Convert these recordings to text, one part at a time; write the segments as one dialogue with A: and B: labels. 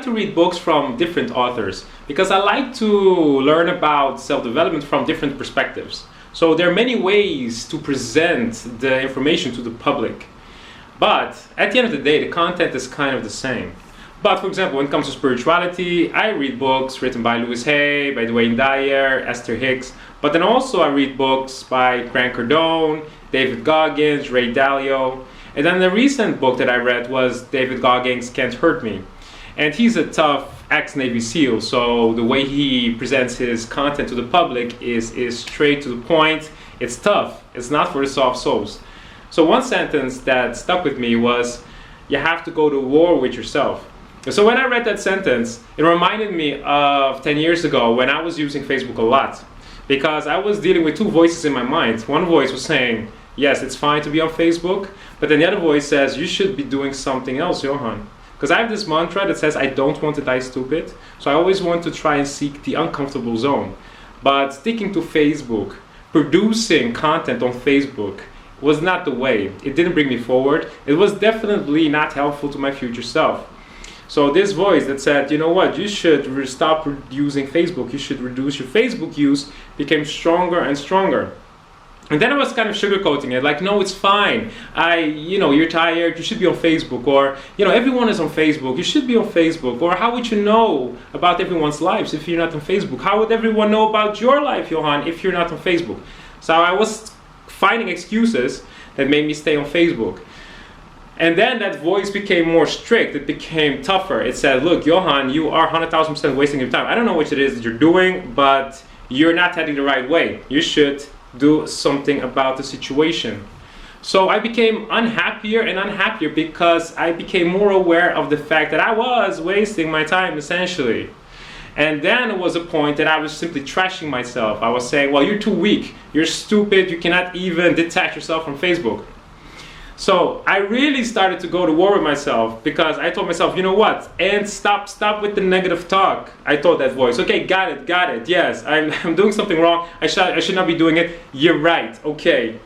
A: to read books from different authors because I like to learn about self-development from different perspectives. So there are many ways to present the information to the public. But at the end of the day, the content is kind of the same. But for example, when it comes to spirituality, I read books written by Louis Hay, by Dwayne Dyer, Esther Hicks. But then also I read books by Grant Cardone, David Goggins, Ray Dalio. And then the recent book that I read was David Goggins' Can't Hurt Me. And he's a tough ex-Navy SEAL, so the way he presents his content to the public is straight to the point. It's tough. It's not for the soft souls. So one sentence that stuck with me was, you have to go to war with yourself. And so when I read that sentence, it reminded me of 10 years ago when I was using Facebook a lot. Because I was dealing with two voices in my mind. One voice was saying, yes, it's fine to be on Facebook. But then the other voice says, you should be doing something else, Johan. Because I have this mantra that says I don't want to die stupid. So I always want to try and seek the uncomfortable zone. But sticking to Facebook, producing content on Facebook was not the way. It didn't bring me forward. It was definitely not helpful to my future self. So this voice that said, you know what, you should stop using Facebook, you should reduce your Facebook use, became stronger and stronger. And then I was kind of sugarcoating it, like, no, it's fine. You're tired, you should be on Facebook. Or, everyone is on Facebook, you should be on Facebook. Or how would you know about everyone's lives if you're not on Facebook? How would everyone know about your life, Johan, if you're not on Facebook? So I was finding excuses that made me stay on Facebook. And then that voice became more strict, it became tougher. It said, look, Johan, you are 100,000% wasting your time. I don't know what it is that you're doing, but you're not heading the right way. You should do something about the situation. So I became unhappier and unhappier because I became more aware of the fact that I was wasting my time, essentially. And then it was a point that I was simply trashing myself. I was saying, well, you're too weak, you're stupid, you cannot even detach yourself from Facebook. So I really started to go to war with myself because I told myself, you know what, and stop with the negative talk. I told that voice, okay, got it, yes, I'm doing something wrong, I should not be doing it, you're right, okay.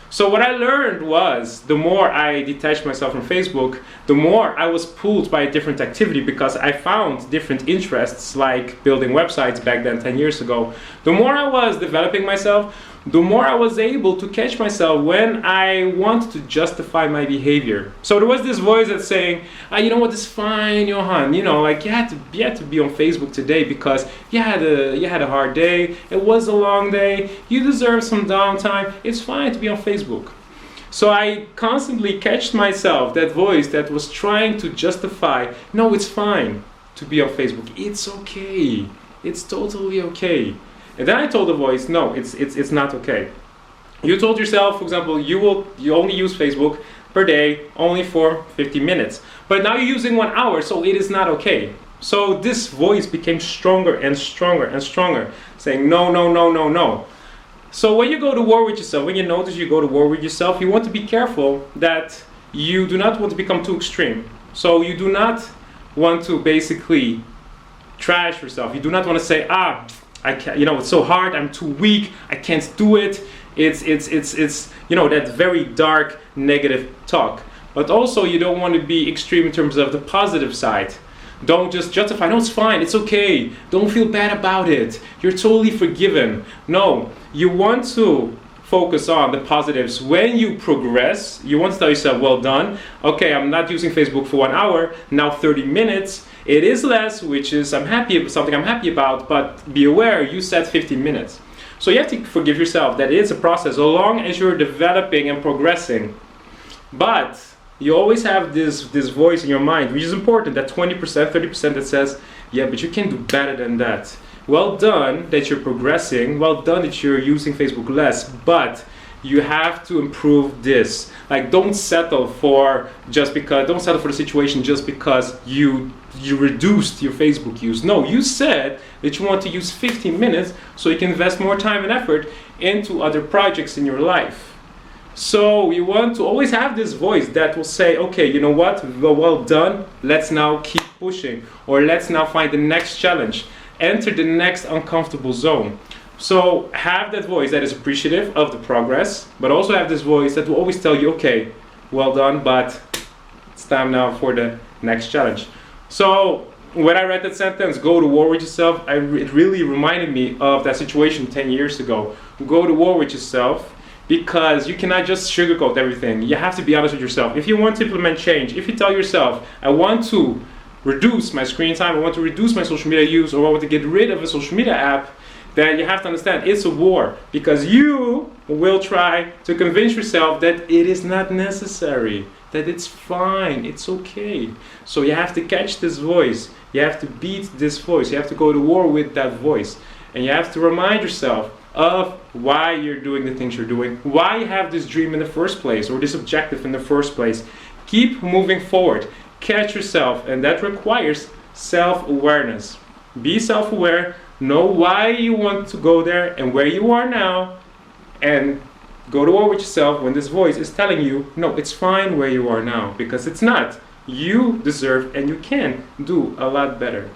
A: So what I learned was, the more I detached myself from Facebook, the more I was pulled by a different activity because I found different interests, like building websites back then 10 years ago. The more I was developing myself, the more I was able to catch myself when I wanted to justify my behavior. So there was this voice that's saying, you know what, it's fine, Johan, you had to be on Facebook today because you had a hard day, it was a long day, you deserve some downtime, it's fine to be on Facebook. So I constantly catched myself, that voice that was trying to justify, no, it's fine to be on Facebook, it's okay, it's totally okay. And then I told the voice, no, it's not okay. You told yourself, for example, you only use Facebook per day only for 50 minutes. But now you're using 1 hour, so it is not okay. So this voice became stronger and stronger and stronger, saying no. So when you go to war with yourself, when you notice you go to war with yourself, you want to be careful that you do not want to become too extreme. So you do not want to basically trash yourself. You do not want to say, I can't, it's so hard, I'm too weak, I can't do it. It's that very dark, negative talk. But also you don't want to be extreme in terms of the positive side. Don't just justify, no, it's fine, it's okay, don't feel bad about it, you're totally forgiven. No, you want to focus on the positives. When you progress, you want to tell yourself, well done, okay, I'm not using Facebook for 1 hour, now 30 minutes. It is less, which is something I'm happy about, but be aware, you said 15 minutes. So you have to forgive yourself that it is a process, as long as you're developing and progressing. But you always have this voice in your mind, which is important, that 20%, 30% that says, yeah, but you can do better than that. Well done that you're progressing, well done that you're using Facebook less, but you have to improve this. Like, don't settle for the situation just because you reduced your Facebook use. No, you said that you want to use 15 minutes so you can invest more time and effort into other projects in your life. So you want to always have this voice that will say, okay, you know what, well done, let's now keep pushing, or let's now find the next challenge, enter the next uncomfortable zone. So have that voice that is appreciative of the progress, but also have this voice that will always tell you, okay, well done, but it's time now for the next challenge. So When I read that sentence, go to war with yourself, it really reminded me of that situation 10 years ago. Go to war with yourself, because you cannot just sugarcoat everything. You have to be honest with yourself. If you want to implement change, if you tell yourself, I want to reduce my screen time, I want to reduce my social media use, or I want to get rid of a social media app, then you have to understand it's a war, because you will try to convince yourself that it is not necessary, that it's fine, it's okay. So you have to catch this voice, you have to beat this voice, you have to go to war with that voice, and you have to remind yourself of why you're doing the things you're doing, why you have this dream in the first place, or this objective in the first place. Keep moving forward, catch yourself, and that requires self-awareness. Be self-aware, know why you want to go there and where you are now, and go to war with yourself when this voice is telling you, no, it's fine where you are now, because it's not. You deserve and you can do a lot better.